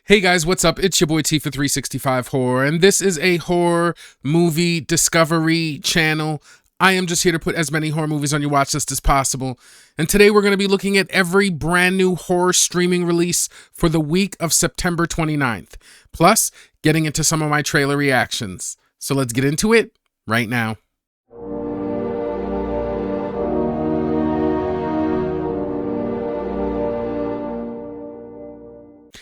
Hey guys, what's up? It's your boy T for 365 Horror, and this is a horror movie discovery channel. I am just here to put as many horror movies on your watch list as possible. And today we're going to be looking at every brand new horror streaming release for the week of September 29th. Plus, getting into some of my trailer reactions. So let's get into it right now.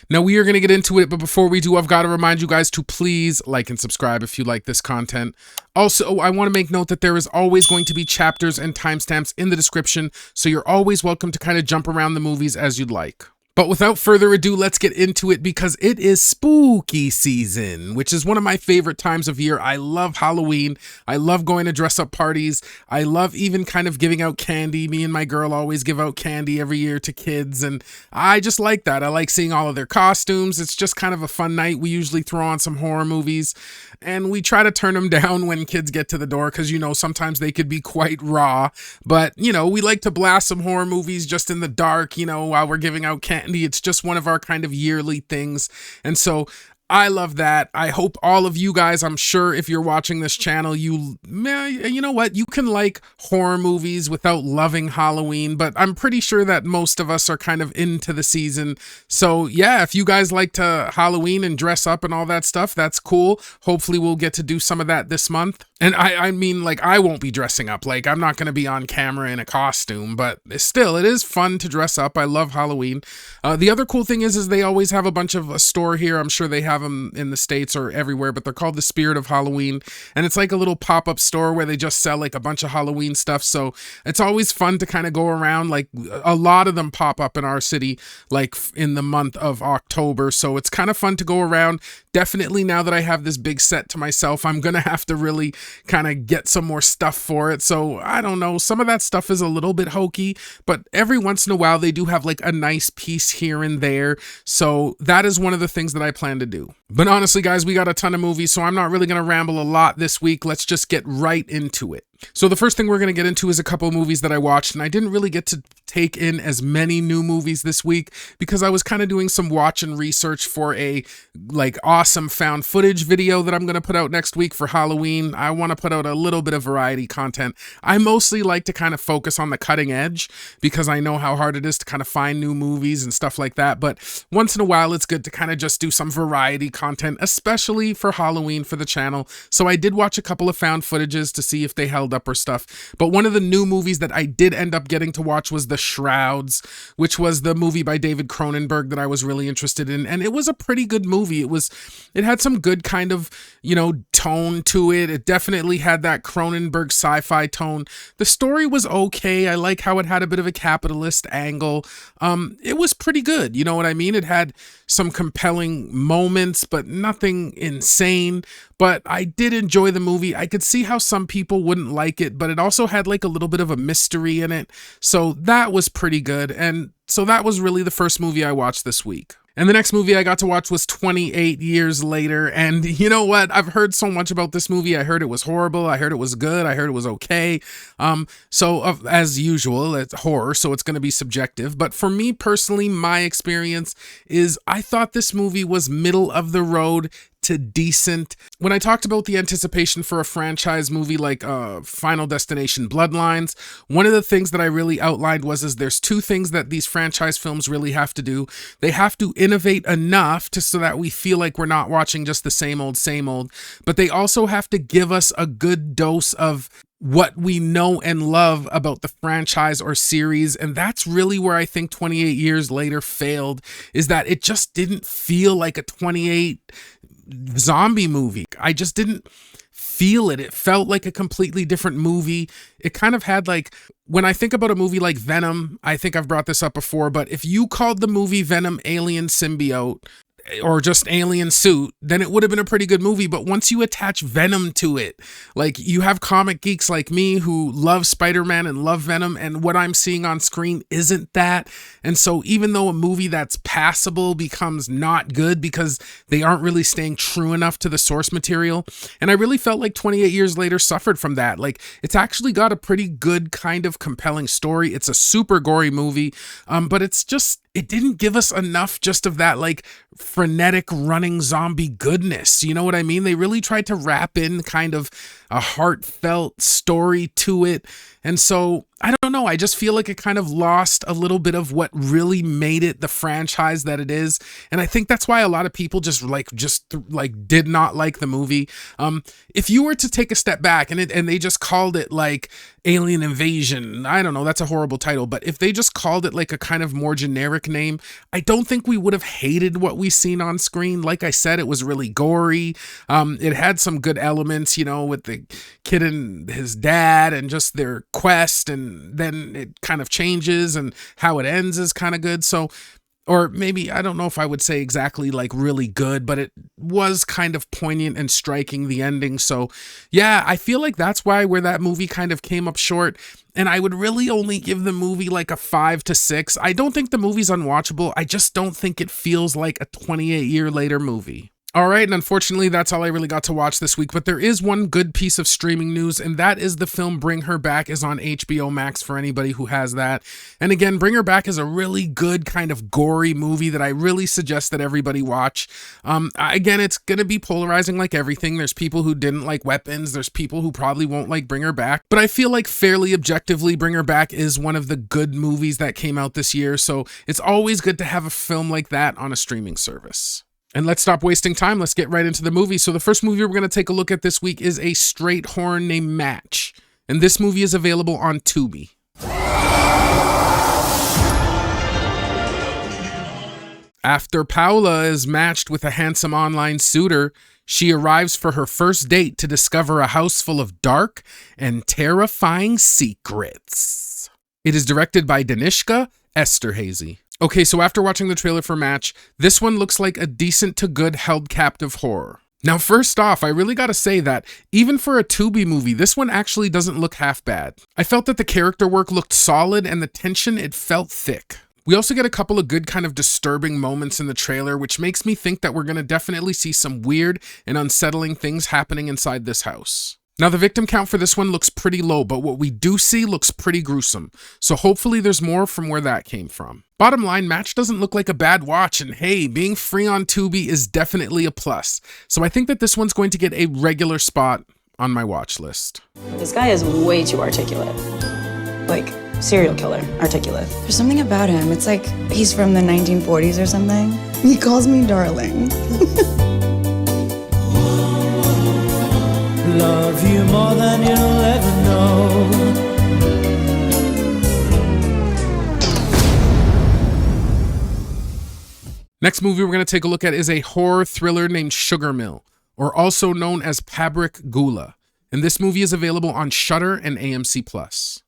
Now, we are going to get into it, but before we do, I've got to remind you guys to please like and subscribe if you like this content. Also, I want to make note that there is always going to be chapters and timestamps in the description, so you're always welcome to kind of jump around the movies as you'd like. But without further ado, let's get into it because it is spooky season, which is one of my favorite times of year. I love Halloween. I love going to dress up parties. I love even kind of giving out candy. Me and my girl always give out candy every year to kids, and I just like that. I like seeing all of their costumes. It's just kind of a fun night. We usually throw on some horror movies, and we try to turn them down when kids get to the door because, you know, sometimes they could be quite raw. But, you know, we like to blast some horror movies just in the dark, you know, while we're giving out candy. It's just one of our kind of yearly things. And so I love that. I hope all of you guys, I'm sure if you're watching this channel, you know what? You can like horror movies without loving Halloween, but I'm pretty sure that most of us are kind of into the season. So yeah, if you guys like to Halloween and dress up and all that stuff, that's cool. Hopefully we'll get to do some of that this month. And I mean, like, I won't be dressing up. Like, I'm not going to be on camera in a costume, but still, it is fun to dress up. I love Halloween. The other cool thing is they always have a bunch of a store here. I'm sure they have them in the States or everywhere, but they're called the Spirit of Halloween. And it's like a little pop-up store where they just sell like a bunch of Halloween stuff. So it's always fun to kind of go around. Like, a lot of them pop up in our city, like in the month of October. So it's kind of fun to go around. Definitely now that I have this big set to myself, I'm going to have to really kind of get some more stuff for it. So I don't know, some of that stuff is a little bit hokey, but every once in a while they do have like a nice piece here and there. So that is one of the things that I plan to do. But honestly, guys, we got a ton of movies, so I'm not really going to ramble a lot this week. Let's just get right into it. So the first thing we're going to get into is a couple of movies that I watched, and I didn't really get to take in as many new movies this week because I was kind of doing some watch and research for a like awesome found footage video that I'm going to put out next week for Halloween. I want to put out a little bit of variety content. I mostly like to kind of focus on the cutting edge because I know how hard it is to kind of find new movies and stuff like that. But once in a while, it's good to kind of just do some variety content, especially for Halloween for the channel. So I did watch a couple of found footages to see if they held up or stuff. But one of the new movies that I did end up getting to watch was The Shrouds, which was the movie by David Cronenberg that I was really interested in. And it was a pretty good movie. It had some good kind of, you know, tone to it. It definitely had that Cronenberg sci-fi tone. The story was okay. I like how it had a bit of a capitalist angle. It was pretty good. You know what I mean? It had some compelling moments, but nothing insane. But I did enjoy the movie. I could see how some people wouldn't like it, but it also had like a little bit of a mystery in it. So that was pretty good. And so that was really the first movie I watched this week. And the next movie I got to watch was 28 Years Later. And you know what? I've heard so much about this movie. I heard it was horrible. I heard it was good. I heard it was okay. As usual, it's horror, so it's going to be subjective. But for me personally, my experience is I thought this movie was middle of the road to decent. When I talked about the anticipation for a franchise movie like Final Destination Bloodlines, one of the things that I really outlined was there's two things that these franchise films really have to do. They have to innovate enough so that we feel like we're not watching just the same old, but they also have to give us a good dose of what we know and love about the franchise or series. And that's really where I think 28 Years Later failed, is that it just didn't feel like a 28 zombie movie. I just didn't feel it. It felt like a completely different movie. It kind of had like, when I think about a movie like Venom, I think I've brought this up before, but if you called the movie Venom Alien Symbiote, or just alien suit, then it would have been a pretty good movie. But once you attach Venom to it, like, you have comic geeks like me who love Spider-Man and love Venom, and what I'm seeing on screen isn't that. And so even though a movie that's passable becomes not good because they aren't really staying true enough to the source material, and I really felt like 28 Years Later suffered from that. Like, it's actually got a pretty good kind of compelling story. It's a super gory movie, but it's it didn't give us enough just of that like frenetic running zombie goodness. You know what I mean? They really tried to wrap in kind of a heartfelt story to it. And so I don't know. I just feel like it kind of lost a little bit of what really made it the franchise that it is. And I think that's why a lot of people just did not like the movie. If you were to take a step back and they just called it like Alien Invasion, I don't know, that's a horrible title, but if they just called it like a kind of more generic name, I don't think we would have hated what we seen on screen. Like I said, it was really gory. It had some good elements, you know, with the kid and his dad and just their quest, and then it kind of changes and how it ends is kind of good. So, or maybe, I don't know if I would say exactly like really good, but it was kind of poignant and striking, the ending. So yeah, I feel like that's where that movie kind of came up short. And I would really only give the movie like a 5 to 6. I don't think the movie's unwatchable. I just don't think it feels like a 28-year later movie. All right, and unfortunately, that's all I really got to watch this week, but there is one good piece of streaming news, and that is the film Bring Her Back is on HBO Max for anybody who has that. And again, Bring Her Back is a really good kind of gory movie that I really suggest that everybody watch. Again, it's going to be polarizing like everything. There's people who didn't like weapons. There's people who probably won't like Bring Her Back, but I feel like fairly objectively, Bring Her Back is one of the good movies that came out this year, so it's always good to have a film like that on a streaming service. And let's stop wasting time. Let's get right into the movie. So the first movie we're going to take a look at this week is a straight horror named Match. And this movie is available on Tubi. After Paula is matched with a handsome online suitor, she arrives for her first date to discover a house full of dark and terrifying secrets. It is directed by Danishka Esterhazy. Okay, so after watching the trailer for Match, this one looks like a decent to good held captive horror. Now, first off, I really gotta say that even for a Tubi movie, this one actually doesn't look half bad. I felt that the character work looked solid and the tension, it felt thick. We also get a couple of good kind of disturbing moments in the trailer, which makes me think that we're gonna definitely see some weird and unsettling things happening inside this house. Now, the victim count for this one looks pretty low, but what we do see looks pretty gruesome. So hopefully there's more from where that came from. Bottom line, Match doesn't look like a bad watch, and hey, being free on Tubi is definitely a plus. So I think that this one's going to get a regular spot on my watch list. This guy is way too articulate. Like, serial killer articulate. There's something about him. It's like he's from the 1940s or something. He calls me darling. Love you more than you'll ever know. Next movie we're going to take a look at is a horror thriller named Sugar Mill, or also known as Pabrik Gula. And this movie is available on Shudder and AMC+.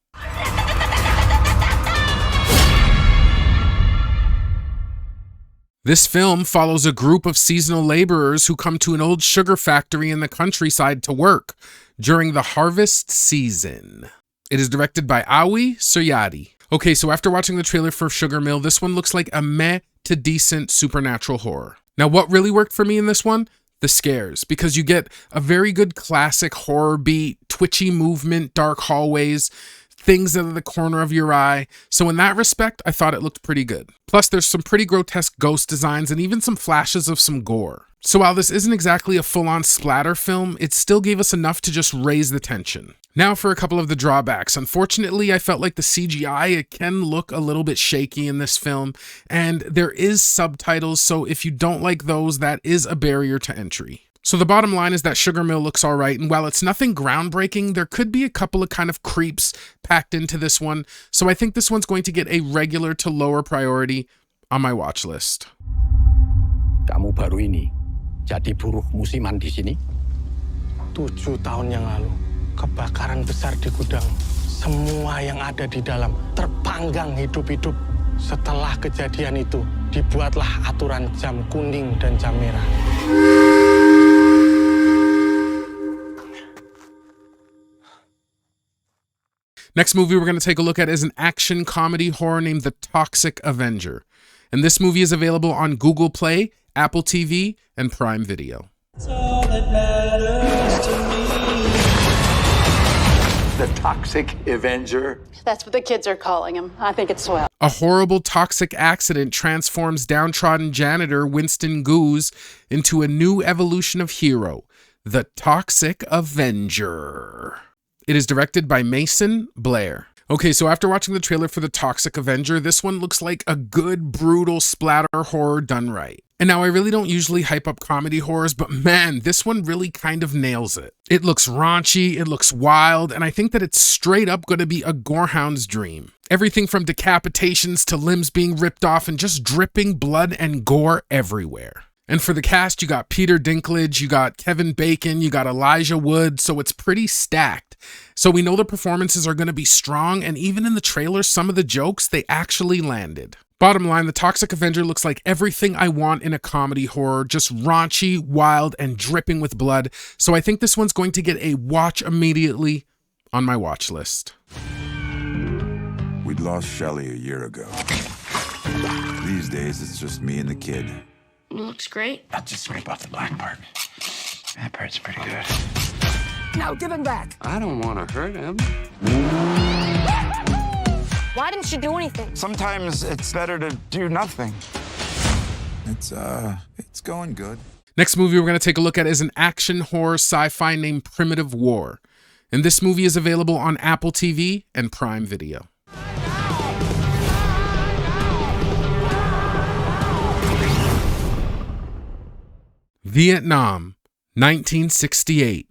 This film follows a group of seasonal laborers who come to an old sugar factory in the countryside to work during the harvest season. It is directed by Awi Suryadi. Okay, so after watching the trailer for Sugar Mill, this one looks like a meh to decent supernatural horror. Now, what really worked for me in this one? The scares, because you get a very good classic horror beat, twitchy movement, dark hallways, things out of the corner of your eye. So in that respect, I thought it looked pretty good. Plus, there's some pretty grotesque ghost designs and even some flashes of some gore. So while this isn't exactly a full-on splatter film, it still gave us enough to just raise the tension. Now for a couple of the drawbacks. Unfortunately, I felt like the CGI, it can look a little bit shaky in this film, and there is subtitles, so if you don't like those, that is a barrier to entry. So the bottom line is that Sugar Mill looks all right, and while it's nothing groundbreaking, there could be a couple of kind of creeps packed into this one, so I think this one's going to get a regular to lower priority on my watch list. Kamu baru ini jadi buruh musiman di sini? 7 tahun yang lalu, kebakaran besar di gudang. Semua yang ada di dalam terpanggang hidup-hidup. Setelah kejadian itu, dibuatlah aturan jam kuning dan jam merah. Next movie we're going to take a look at is an action comedy horror named The Toxic Avenger. And this movie is available on Google Play, Apple TV, and Prime Video. That's all that matters to me. The Toxic Avenger. That's what the kids are calling him. I think it's swell. A horrible toxic accident transforms downtrodden janitor Winston Goose into a new evolution of hero, the Toxic Avenger. It is directed by Mason Blair. Okay, so after watching the trailer for the Toxic Avenger, this one looks like a good, brutal splatter horror done right. And now I really don't usually hype up comedy horrors, but man, this one really kind of nails it. It looks raunchy, it looks wild, and I think that it's straight up going to be a gorehound's dream. Everything from decapitations to limbs being ripped off and just dripping blood and gore everywhere. And for the cast, you got Peter Dinklage, you got Kevin Bacon, you got Elijah Wood, so it's pretty stacked. So we know the performances are going to be strong, and even in the trailer, some of the jokes, they actually landed. Bottom line, the Toxic Avenger looks like everything I want in a comedy horror, just raunchy, wild, and dripping with blood. So I think this one's going to get a watch immediately on my watch list. We'd lost Shelley a year ago. These days, it's just me and the kid. Looks great. I'll just scrape off the black part. That part's pretty good. Now give him back. I don't want to hurt him. Why didn't you do anything? Sometimes it's better to do nothing. It's going good. Next movie we're going to take a look at is an action horror sci-fi named Primitive War. And this movie is available on Apple TV and Prime Video. Vietnam, 1968.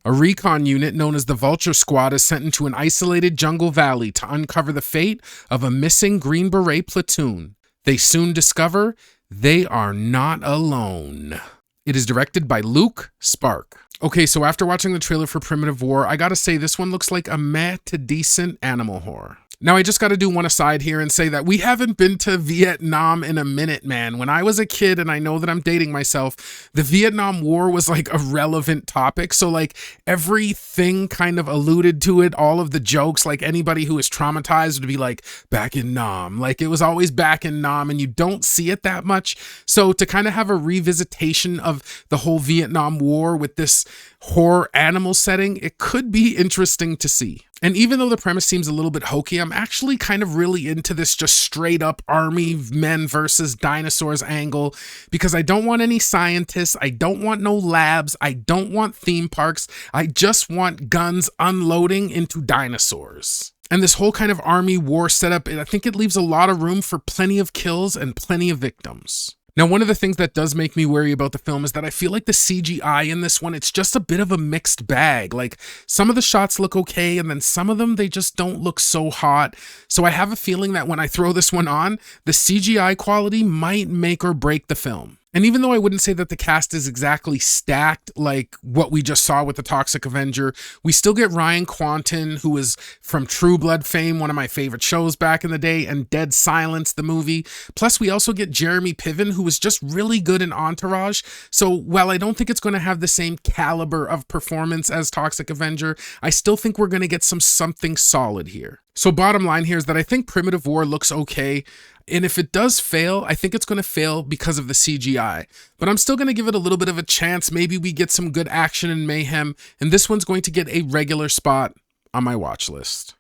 A recon unit known as the Vulture Squad is sent into an isolated jungle valley to uncover the fate of a missing Green Beret platoon. They soon discover they are not alone. It is directed by Luke Spark. Okay, so after watching the trailer for Primitive War, I gotta say this one looks like a meh to decent animal horror. Now, I just got to do one aside here and say that we haven't been to Vietnam in a minute, man. When I was a kid, and I know that I'm dating myself, the Vietnam War was like a relevant topic. So like everything kind of alluded to it, all of the jokes, like anybody who is traumatized would be like, back in Nam. Like it was always back in Nam, and you don't see it that much. So to kind of have a revisitation of the whole Vietnam War with this horror animal setting, it could be interesting to see. And even though the premise seems a little bit hokey, I'm actually kind of really into this just straight up army men versus dinosaurs angle, because I don't want any scientists, I don't want no labs, I don't want theme parks, I just want guns unloading into dinosaurs. And this whole kind of army war setup, I think it leaves a lot of room for plenty of kills and plenty of victims. Now, one of the things that does make me worry about the film is that I feel like the CGI in this one, it's just a bit of a mixed bag. Like some of the shots look okay, and then some of them, they just don't look so hot. So I have a feeling that when I throw this one on, the CGI quality might make or break the film. And even though I wouldn't say that the cast is exactly stacked like what we just saw with the Toxic Avenger, we still get Ryan Quanten, who is from True Blood fame, one of my favorite shows back in the day, and Dead Silence, the movie. Plus, we also get Jeremy Piven, who was just really good in Entourage. So while I don't think it's going to have the same caliber of performance as Toxic Avenger, I still think we're going to get something solid here. So bottom line here is that I think Primitive War looks okay. And if it does fail, I think it's going to fail because of the CGI. But I'm still going to give it a little bit of a chance. Maybe we get some good action and mayhem. And this one's going to get a regular spot on my watch list.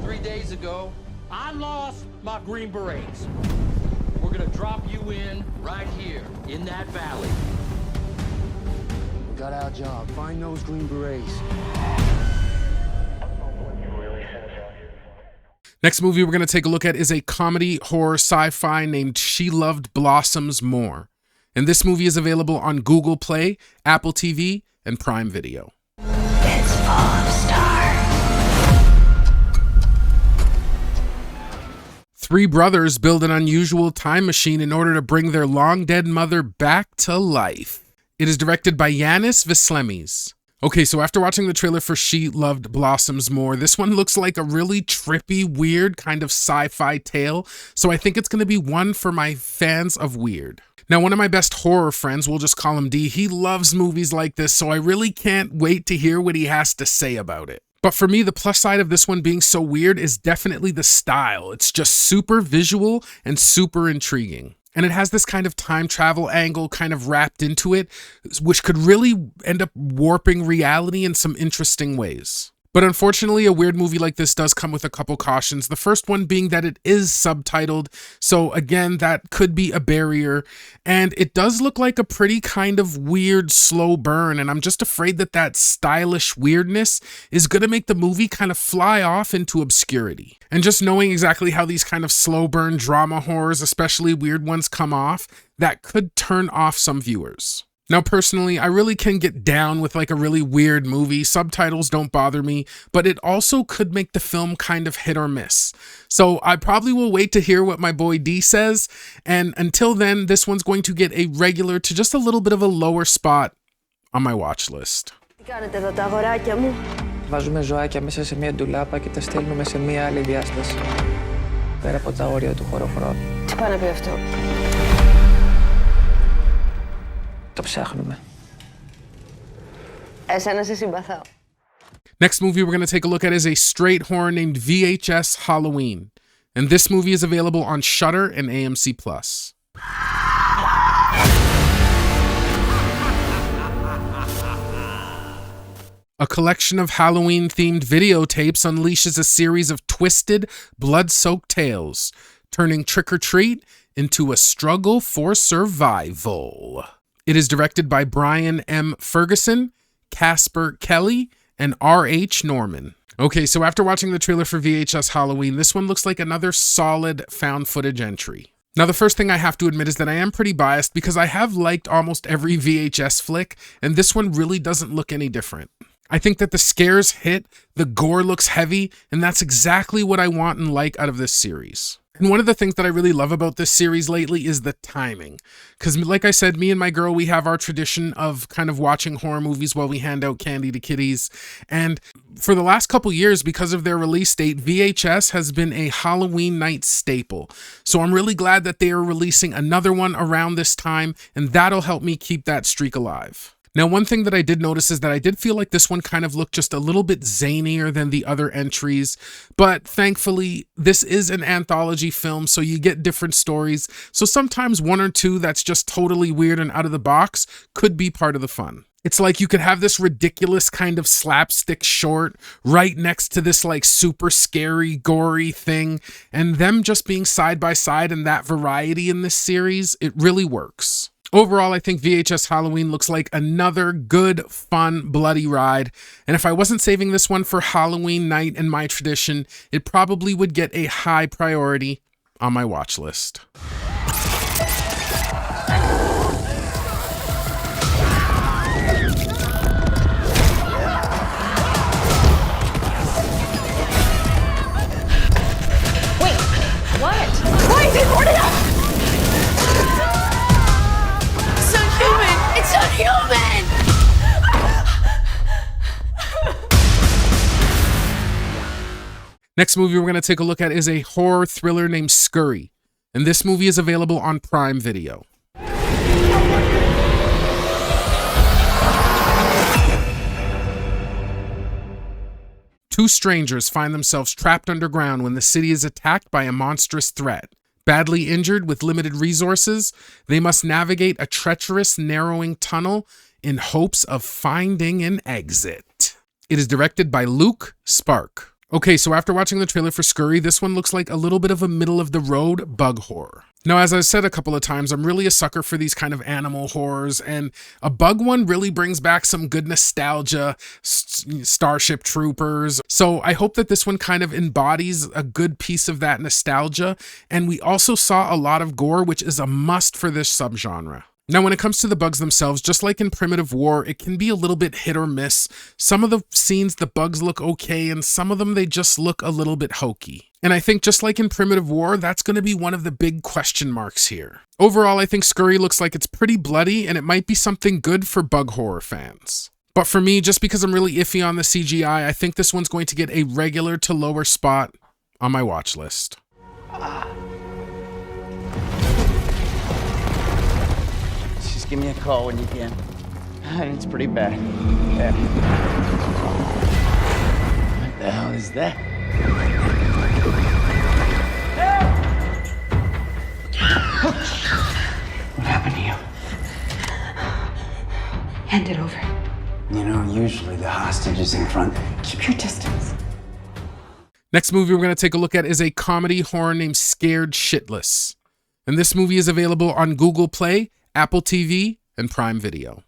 3 days ago, I lost my Green Berets. We're going to drop you in right here in that valley. We got our job. Find those Green Berets. Next movie we're going to take a look at is a comedy horror sci-fi named She Loved Blossoms More. And this movie is available on Google Play, Apple TV, and Prime Video. It's full of stars. Three brothers build an unusual time machine in order to bring their long-dead mother back to life. It is directed by Yanis Vislemis. Okay, so after watching the trailer for She Loved Blossoms More, this one looks like a really trippy, weird kind of sci-fi tale. So I think it's going to be one for my fans of weird. Now, one of my best horror friends, we'll just call him D, he loves movies like this, so I really can't wait to hear what he has to say about it. But for me, the plus side of this one being so weird is definitely the style. It's just super visual and super intriguing. And it has this kind of time travel angle kind of wrapped into it, which could really end up warping reality in some interesting ways. But But unfortunately, a weird movie like this does come with a couple cautions. The first one being that it is subtitled. So again, that could be a barrier. And it does look like a pretty kind of weird, slow burn. And I'm just afraid that that stylish weirdness is going to make the movie kind of fly off into obscurity. And just knowing exactly how these kind of slow burn drama horrors, especially weird ones, come off, that could turn off some viewers. Now, personally, I really can get down with like a really weird movie. Subtitles don't bother me, but it also could make the film kind of hit or miss. So I probably will wait to hear what my boy D says. And until then, this one's going to get a regular to just a little bit of a lower spot on my watch list. Βάζουμε ζωάκια μέσα σε μια ντουλάπα και τα στέλνουμε σε μια άλλη διάσταση. Πέρα από τα όρια του χωροχρόνου. Τι πάει να πει αυτό? Το ψάχνουμε. Εσένα σε συμπαθάω. Next movie we're going to take a look at is a straight horror named VHS Halloween. And this movie is available on Shudder and AMC+. A collection of Halloween-themed videotapes unleashes a series of twisted, blood-soaked tales, turning trick-or-treat into a struggle for survival. It is directed by Brian M. Ferguson, Casper Kelly, and R.H. Norman. Okay, so after watching the trailer for VHS Halloween, this one looks like another solid found footage entry. Now, the first thing I have to admit is that I am pretty biased because I have liked almost every VHS flick, and this one really doesn't look any different. I think that the scares hit, the gore looks heavy, and that's exactly what I want and like out of this series. And one of the things that I really love about this series lately is the timing. Because like I said, me and my girl, we have our tradition of kind of watching horror movies while we hand out candy to kiddies. And for the last couple years, because of their release date, VHS has been a Halloween night staple. So I'm really glad that they are releasing another one around this time, and that'll help me keep that streak alive. Now, one thing that I did notice is that I did feel like this one kind of looked just a little bit zanier than the other entries, but thankfully this is an anthology film, so you get different stories. So sometimes one or two that's just totally weird and out of the box could be part of the fun. It's like you could have this ridiculous kind of slapstick short right next to this like super scary, gory thing, and them just being side by side and that variety in this series, it really works. Overall, I think VHS Halloween looks like another good, fun, bloody ride. And if I wasn't saving this one for Halloween night and my tradition, it probably would get a high priority on my watch list. Wait, what? Why is it boarded up? It's not human! Next movie we're going to take a look at is a horror thriller named Scurry. And this movie is available on Prime Video. Two strangers find themselves trapped underground when the city is attacked by a monstrous threat. Badly injured with limited resources, they must navigate a treacherous, narrowing tunnel in hopes of finding an exit. It is directed by Luke Spark. Okay, so after watching the trailer for Scurry, this one looks like a little bit of a middle-of-the-road bug horror. Now, as I've said a couple of times, I'm really a sucker for these kind of animal horrors, and a bug one really brings back some good nostalgia, Starship Troopers. So I hope that this one kind of embodies a good piece of that nostalgia, and we also saw a lot of gore, which is a must for this subgenre. Now, when it comes to the bugs themselves, just like in Primitive War, it can be a little bit hit or miss. Some of the scenes, the bugs look okay, and some of them, they just look a little bit hokey. And I think just like in Primitive War, that's going to be one of the big question marks here. Overall, I think Scurry looks like it's pretty bloody, and it might be something good for bug horror fans. But for me, just because I'm really iffy on the CGI, I think this one's going to get a regular to lower spot on my watch list. Just give me a call when you can. It's pretty bad. Yeah. What the hell is that? What happened to you? Hand it over. You know, usually the hostage is in front. Keep your distance. Next movie we're going to take a look at is a comedy horror named Scared Shitless. And this movie is available on Google Play, Apple TV, and Prime Video.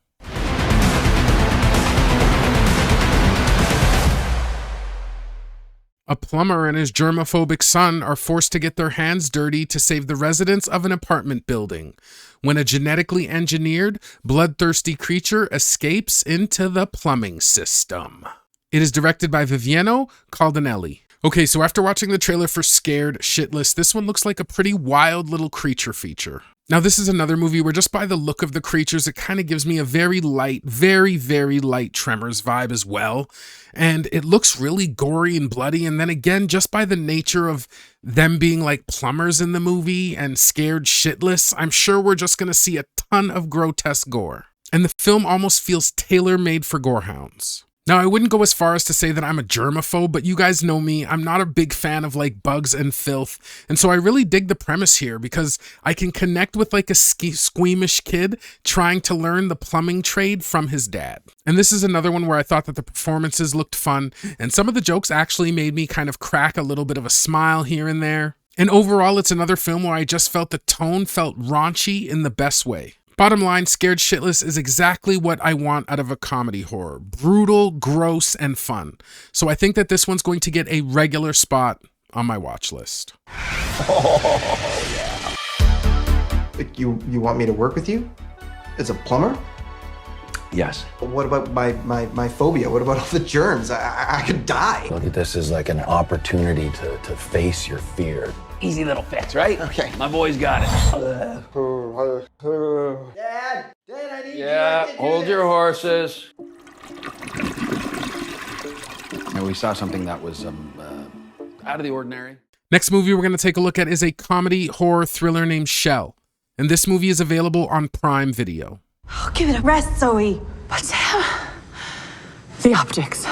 A plumber and his germophobic son are forced to get their hands dirty to save the residents of an apartment building when a genetically engineered, bloodthirsty creature escapes into the plumbing system. It is directed by Viviano Caldanelli. Okay, so after watching the trailer for Scared Shitless, this one looks like a pretty wild little creature feature. Now, this is another movie where just by the look of the creatures, it kind of gives me a very light, very, very light Tremors vibe as well. And it looks really gory and bloody. And then again, just by the nature of them being like plumbers in the movie and Scared Shitless, I'm sure we're just going to see a ton of grotesque gore. And the film almost feels tailor-made for gorehounds. Now, I wouldn't go as far as to say that I'm a germaphobe, but you guys know me. I'm not a big fan of like bugs and filth. And so I really dig the premise here because I can connect with like a squeamish kid trying to learn the plumbing trade from his dad. And this is another one where I thought that the performances looked fun. And some of the jokes actually made me kind of crack a little bit of a smile here and there. And overall, it's another film where I just felt the tone felt raunchy in the best way. Bottom line, Scared Shitless is exactly what I want out of a comedy horror. Brutal, gross, and fun. So I think that this one's going to get a regular spot on my watch list. Oh, yeah. You want me to work with you? As a plumber? Yes. What about my phobia? What about all the germs? I could die. Look at this as like an opportunity to face your fear. Easy little fix, right? Okay. My boy's got it. Dad, I need Yeah, hold your horses. And we saw something that was Out of the ordinary. Next movie we're going to take a look at is a comedy horror thriller named Shell. And this movie is available on Prime Video. Oh, give it a rest, Zoe. What's that? The optics.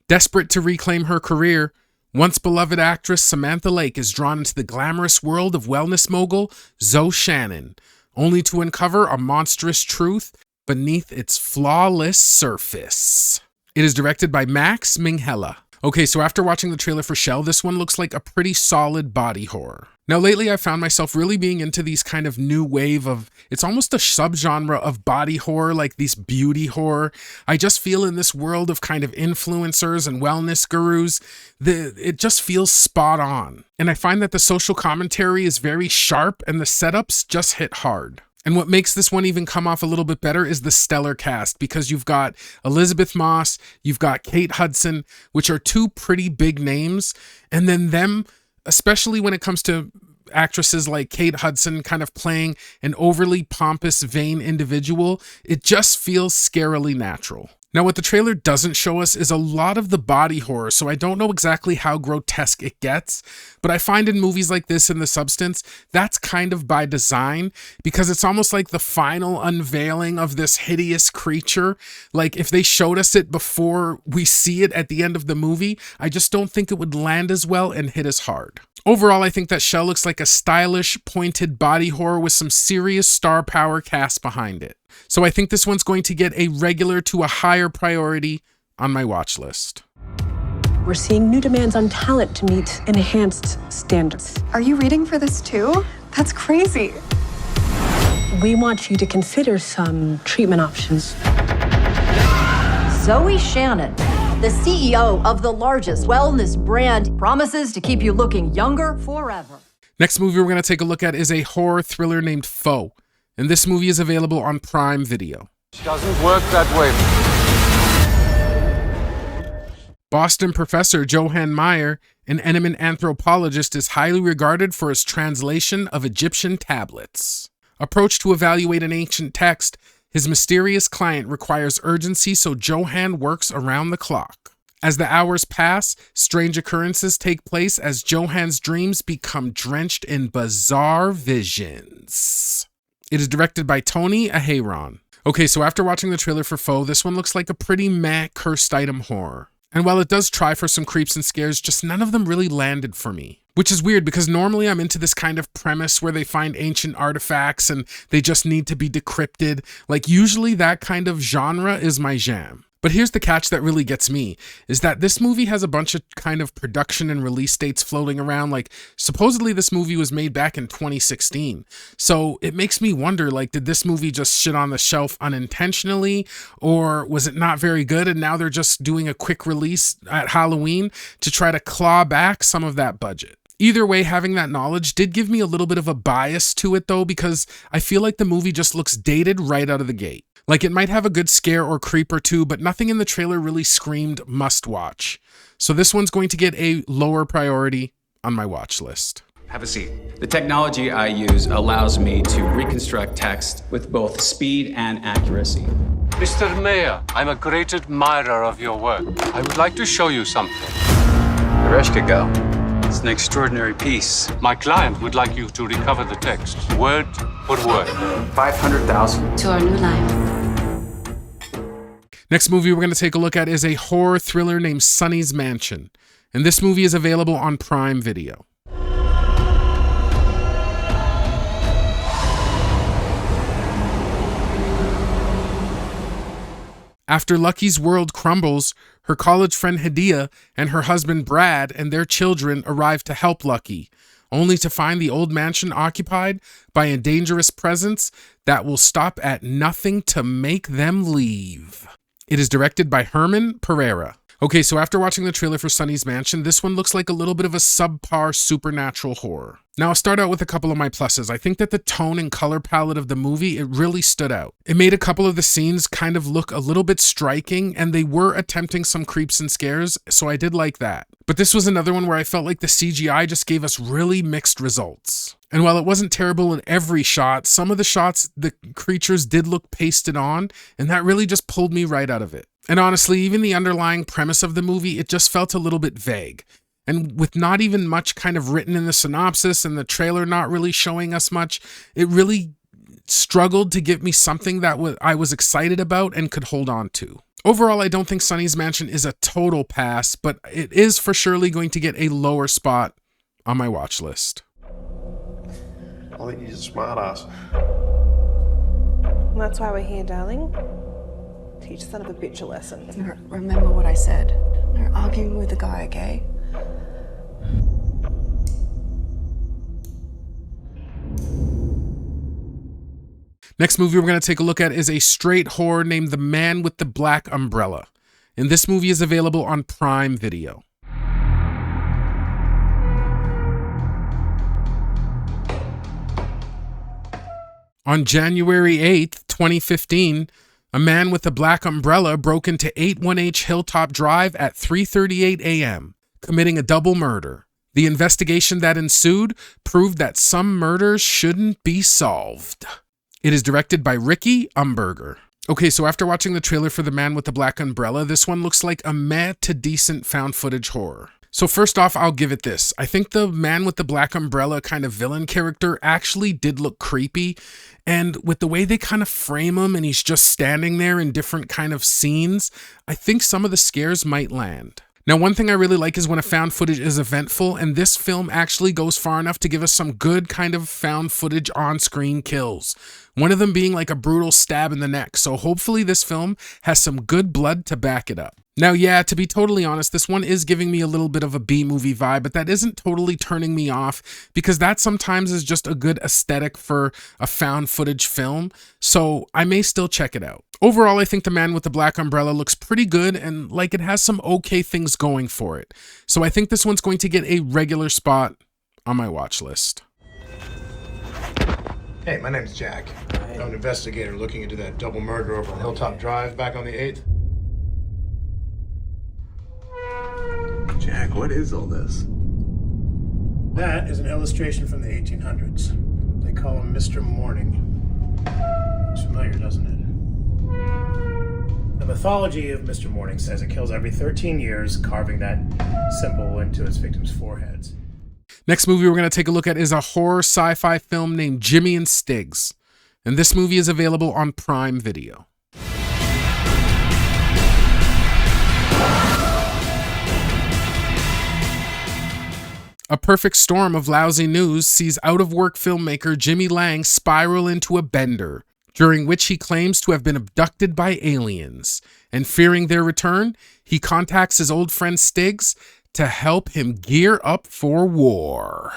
Desperate to reclaim her career, once beloved actress Samantha Lake is drawn into the glamorous world of wellness mogul Zoe Shannon, only to uncover a monstrous truth beneath its flawless surface. It is directed by Max Minghella. Okay, so after watching the trailer for Shell, this one looks like a pretty solid body horror. Now, lately I found myself really being into these kind of new wave of, it's almost a subgenre of body horror, like these beauty horror. I just feel in this world of kind of influencers and wellness gurus, it just feels spot on. And I find that the social commentary is very sharp and the setups just hit hard. And what makes this one even come off a little bit better is the stellar cast, because you've got Elizabeth Moss, you've got Kate Hudson, which are two pretty big names. And then them, especially when it comes to actresses like Kate Hudson kind of playing an overly pompous, vain individual, it just feels scarily natural. Now, what the trailer doesn't show us is a lot of the body horror, so I don't know exactly how grotesque it gets, but I find in movies like this in The Substance, that's kind of by design, because it's almost like the final unveiling of this hideous creature. Like, if they showed us it before we see it at the end of the movie, I just don't think it would land as well and hit as hard. Overall, I think that Shell looks like a stylish, pointed body horror with some serious star power cast behind it. So I think this one's going to get a regular to a higher priority on my watch list. We're seeing new demands on talent to meet enhanced standards. Are you reading for this too? That's crazy. We want you to consider some treatment options. Zoe Shannon, the CEO of the largest wellness brand, promises to keep you looking younger forever. Next movie we're going to take a look at is a horror thriller named Foe. And this movie is available on Prime Video. It doesn't work that way. Boston professor Johann Meyer, an eminent anthropologist, is highly regarded for his translation of Egyptian tablets. Approached to evaluate an ancient text, his mysterious client requires urgency, so Johann works around the clock. As the hours pass, strange occurrences take place as Johann's dreams become drenched in bizarre visions. It is directed by Tony Aharon. Okay, so after watching the trailer for Foe, this one looks like a pretty meh cursed item horror. And while it does try for some creeps and scares, just none of them really landed for me. Which is weird because normally I'm into this kind of premise where they find ancient artifacts and they just need to be decrypted. Like usually that kind of genre is my jam. But here's the catch that really gets me, is that this movie has a bunch of kind of production and release dates floating around. Like supposedly this movie was made back in 2016. So it makes me wonder, like, did this movie just shit on the shelf unintentionally, or was it not very good and now they're just doing a quick release at Halloween to try to claw back some of that budget? Either way, having that knowledge did give me a little bit of a bias to it though, because I feel like the movie just looks dated right out of the gate. Like it might have a good scare or creep or two, but nothing in the trailer really screamed must watch. So this one's going to get a lower priority on my watch list. Have a seat. The technology I use allows me to reconstruct text with both speed and accuracy. Mr. Mayor, I'm a great admirer of your work. I would like to show you something. The rest could go. It's an extraordinary piece. My client would like you to recover the text, word for word. 500,000. To our new life. Next movie we're going to take a look at is a horror thriller named Sonny's Mansion. And this movie is available on Prime Video. After Lucky's world crumbles, her college friend Hadia and her husband Brad and their children arrive to help Lucky, only to find the old mansion occupied by a dangerous presence that will stop at nothing to make them leave. It is directed by Herman Pereira. Okay, so after watching the trailer for Sonny's Mansion, this one looks like a little bit of a subpar supernatural horror. Now I'll start out with a couple of my pluses. I think that the tone and color palette of the movie, it really stood out. It made a couple of the scenes kind of look a little bit striking, and they were attempting some creeps and scares, so I did like that. But this was another one where I felt like the CGI just gave us really mixed results. And while it wasn't terrible in every shot, some of the shots, the creatures did look pasted on, and that really just pulled me right out of it. And honestly, even the underlying premise of the movie, it just felt a little bit vague. And with not even much kind of written in the synopsis and the trailer not really showing us much, it really struggled to give me something that I was excited about and could hold on to. Overall, I don't think Sonny's Mansion is a total pass, but it is for surely going to get a lower spot on my watch list. I think he's a smart ass. That's why we're here, darling. Teach son of a bitch a lesson. Remember what I said. No arguing with the guy, okay? Next movie we're going to take a look at is a straight horror named The Man with the Black Umbrella. And this movie is available on Prime Video. On January 8th, 2015, a man with a black umbrella broke into 81H Hilltop Drive at 3:38 a.m., committing a double murder. The investigation that ensued proved that some murders shouldn't be solved. It is directed by Ricky Umberger. Okay, so after watching the trailer for The Man with the Black Umbrella, this one looks like a meh to decent found footage horror. So first off, I'll give it this. I think the Man with the Black Umbrella kind of villain character actually did look creepy. And with the way they kind of frame him and he's just standing there in different kind of scenes, I think some of the scares might land. Now, one thing I really like is when a found footage is eventful, and this film actually goes far enough to give us some good kind of found footage on-screen kills. One of them being like a brutal stab in the neck, so hopefully this film has some good blood to back it up. Now, yeah, to be totally honest, this one is giving me a little bit of a B-movie vibe, but that isn't totally turning me off, because that sometimes is just a good aesthetic for a found footage film, so I may still check it out. Overall, I think The Man with the Black Umbrella looks pretty good and like it has some okay things going for it. So I think this one's going to get a regular spot on my watch list. Hey, my name's Jack. I'm an investigator looking into that double murder over on Hilltop Drive back on the 8th. Jack, what is all this? That is an illustration from the 1800s. They call him Mr. Morning. It's familiar, doesn't it? The mythology of Mr. Morning says it kills every 13 years, carving that symbol into its victims' foreheads. Next movie we're going to take a look at is a horror sci-fi film named Jimmy and Stiggs. And this movie is available on Prime Video. A perfect storm of lousy news sees out-of-work filmmaker Jimmy Lang spiral into a bender, during which he claims to have been abducted by aliens, and fearing their return, he contacts his old friend Stiggs to help him gear up for war.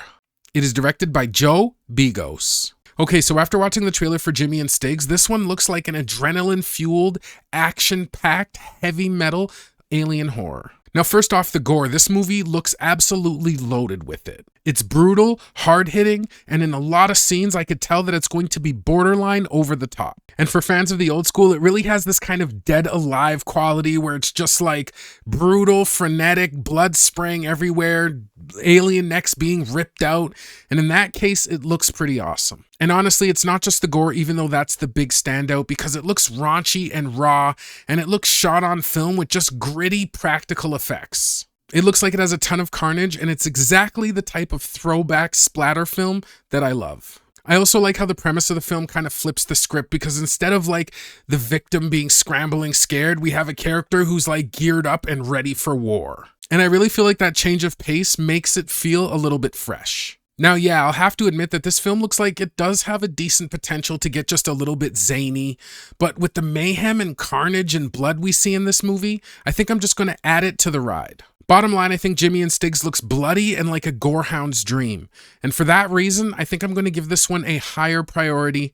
It is directed by Joe Bigos. Okay, so after watching the trailer for Jimmy and Stiggs, this one looks like an adrenaline-fueled, action-packed, heavy metal alien horror. Now, first off, the gore. This movie looks absolutely loaded with it. It's brutal, hard-hitting, and in a lot of scenes, I could tell that it's going to be borderline over the top. And for fans of the old school, it really has this kind of Dead Alive quality where it's just like brutal, frenetic, blood spraying everywhere, alien necks being ripped out. And in that case, it looks pretty awesome. And honestly, it's not just the gore, even though that's the big standout, because it looks raunchy and raw, and it looks shot on film with just gritty, practical effects. It looks like it has a ton of carnage, and it's exactly the type of throwback splatter film that I love. I also like how the premise of the film kind of flips the script, because instead of like the victim being scrambling scared, we have a character who's like geared up and ready for war. And I really feel like that change of pace makes it feel a little bit fresh. Now, yeah, I'll have to admit that this film looks like it does have a decent potential to get just a little bit zany, but with the mayhem and carnage and blood we see in this movie, I think I'm just going to add it to the ride. Bottom line, I think Jimmy and Stiggs looks bloody and like a gorehound's dream. And for that reason, I think I'm going to give this one a higher priority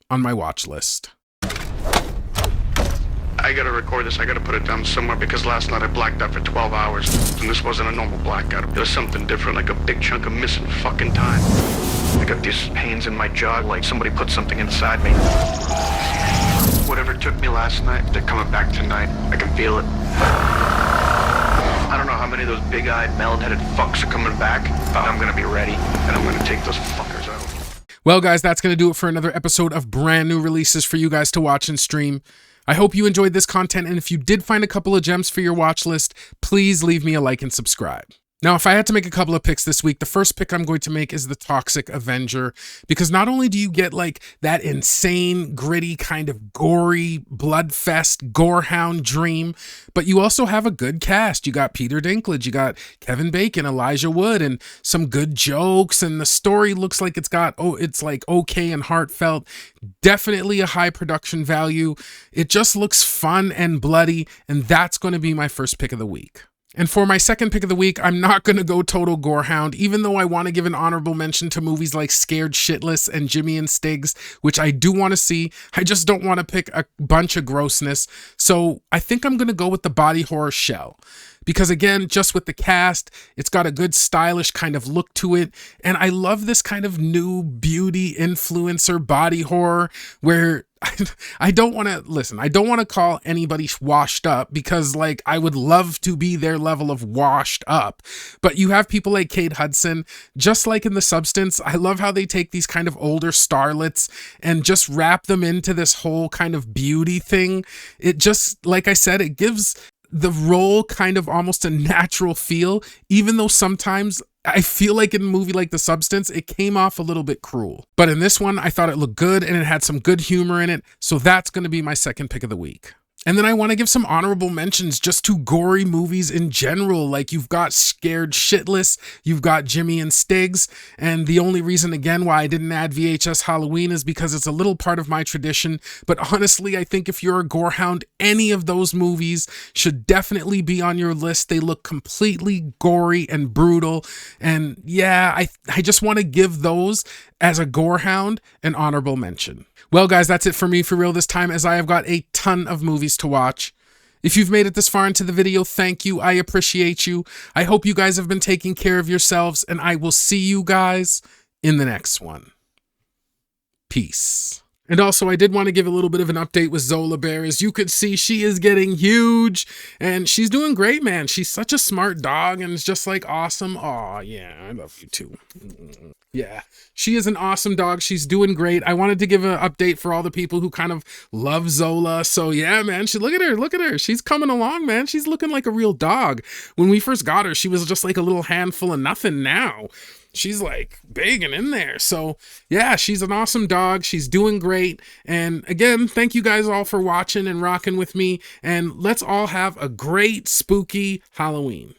on my watch list. I gotta record this, I gotta put it down somewhere, because last night I blacked out for 12 hours, and this wasn't a normal blackout. It was something different, like a big chunk of missing fucking time. I got these pains in my jaw, like somebody put something inside me. Whatever took me last night, they're coming back tonight. I can feel it. I don't know how many of those big-eyed, melon-headed fucks are coming back, but I'm gonna be ready, and I'm gonna take those fuckers out. Well, guys, that's gonna do it for another episode of brand new releases for you guys to watch and stream. I hope you enjoyed this content, and if you did find a couple of gems for your watch list, please leave me a like and subscribe. Now, if I had to make a couple of picks this week, the first pick I'm going to make is the Toxic Avenger, because not only do you get like that insane, gritty, kind of gory, bloodfest, gorehound dream, but you also have a good cast. You got Peter Dinklage, you got Kevin Bacon, Elijah Wood, and some good jokes, and the story looks like it's like okay and heartfelt. Definitely a high production value. It just looks fun and bloody, and that's going to be my first pick of the week. And for my second pick of the week, I'm not going to go total gorehound, even though I want to give an honorable mention to movies like Scared Shitless and Jimmy and Stiggs, which I do want to see. I just don't want to pick a bunch of grossness. So I think I'm going to go with the body horror Shell. Because again, just with the cast, it's got a good stylish kind of look to it. And I love this kind of new beauty influencer body horror where I don't want to call anybody washed up, because like I would love to be their level of washed up. But you have people like Kate Hudson, just like in The Substance. I love how they take these kind of older starlets and just wrap them into this whole kind of beauty thing. It just, like I said, it gives the role kind of almost a natural feel, even though sometimes I feel like in a movie like The Substance, it came off a little bit cruel. But in this one, I thought it looked good and it had some good humor in it. So that's going to be my second pick of the week. And then I want to give some honorable mentions just to gory movies in general. Like you've got Scared Shitless, you've got Jimmy and Stiggs. And the only reason, again, why I didn't add VHS Halloween is because it's a little part of my tradition. But honestly, I think if you're a gorehound, any of those movies should definitely be on your list. They look completely gory and brutal. And yeah, I just want to give those as a gorehound an honorable mention. Well, guys, that's it for me for real this time, as I have got a ton of movies to watch. If you've made it this far into the video, thank you. I appreciate you. I hope you guys have been taking care of yourselves, and I will see you guys in the next one. Peace. And also, I did want to give a little bit of an update with Zola Bear. As you could see, she is getting huge, and she's doing great, man. She's such a smart dog, and it's just like awesome. Aw, yeah, I love you too. Yeah, she is an awesome dog. She's doing great. I wanted to give an update for all the people who kind of love Zola. So yeah, man, look at her. She's coming along, man. She's looking like a real dog. When we first got her, she was just like a little handful of nothing. Now she's like big and in there. So yeah, she's an awesome dog. She's doing great. And again, thank you guys all for watching and rocking with me. And let's all have a great spooky Halloween.